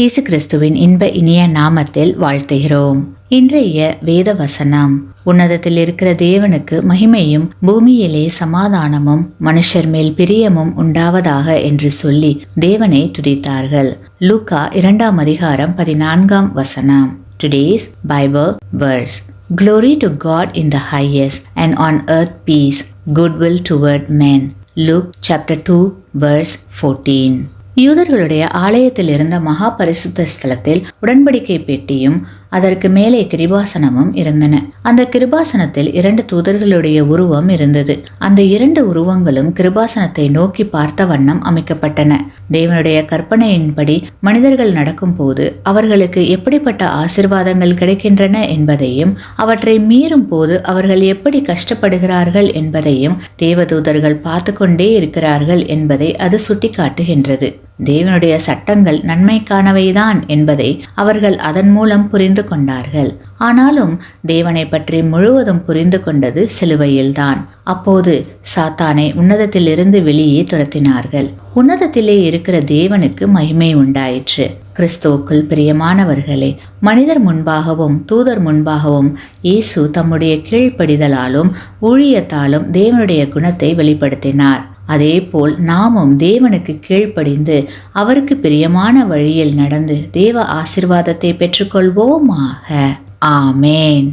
இயேசு கிறிஸ்துவின் இன்ப இனிய நாமத்தில் வாழ்த்துகிறோம். இன்றைய வேத வசனம்: உன்னதத்தில் இருக்கிற தேவனுக்கு மகிமையும் பூமியிலே சமாதானமும் மனுஷர் மேல் பிரியமும் உண்டாவதாக என்று சொல்லி தேவனை துதித்தார்கள். லூக்கா 2:14 Today's Bible verse: Glory to God in the highest, and on earth peace, goodwill toward men. Luke chapter 2 verse 14. யூதர்களுடைய ஆலயத்தில் இருந்த மகா பரிசுத்த ஸ்தலத்தில் உடன்படிக்கை பெட்டியும் அதற்கு மேலே கிருபாசனமும் இருந்தன. அந்த கிருபாசனத்தில் 2 தூதர்களுடைய உருவம் இருந்தது. அந்த 2 உருவங்களும் கிருபாசனத்தை நோக்கி பார்த்த வண்ணம் அமைக்கப்பட்டன. தேவனுடைய கற்பனையின்படி மனிதர்கள் நடக்கும் போது அவர்களுக்கு எப்படிப்பட்ட ஆசீர்வாதங்கள் கிடைக்கின்றன என்பதையும், அவற்றை மீறும் போது அவர்கள் எப்படி கஷ்டப்படுகிறார்கள் என்பதையும் தேவதூதர்கள் பார்த்து கொண்டே இருக்கிறார்கள் என்பதை அது சுட்டிக்காட்டுகின்றது. தேவனுடைய சட்டங்கள் நன்மைக்கானவைதான் என்பதை அவர்கள் அதன் மூலம் புரிந்து கொண்டார்கள். ஆனாலும் தேவனை பற்றி முழுவதும் புரிந்து கொண்டது சிலுவையில்தான். அப்போது சாத்தானை உன்னதத்திலிருந்து வெளியே துரத்தினார்கள். உன்னதத்திலே இருக்கிற தேவனுக்கு மகிமை உண்டாயிற்று. கிறிஸ்துவுக்குள் பிரியமானவர்களே, மனிதர் முன்பாகவும் தூதர் முன்பாகவும் இயேசு தம்முடைய கீழ்ப்படிதலாலும் ஊழியத்தாலும் தேவனுடைய குணத்தை வெளிப்படுத்தினார். அதேபோல் நாமும் தேவனுக்கு கீழ்ப்படிந்து அவருக்கு பிரியமான வழியில் நடந்து தேவ ஆசீர்வாதத்தை பெற்றுக்கொள்வோமாக. ஆமேன்.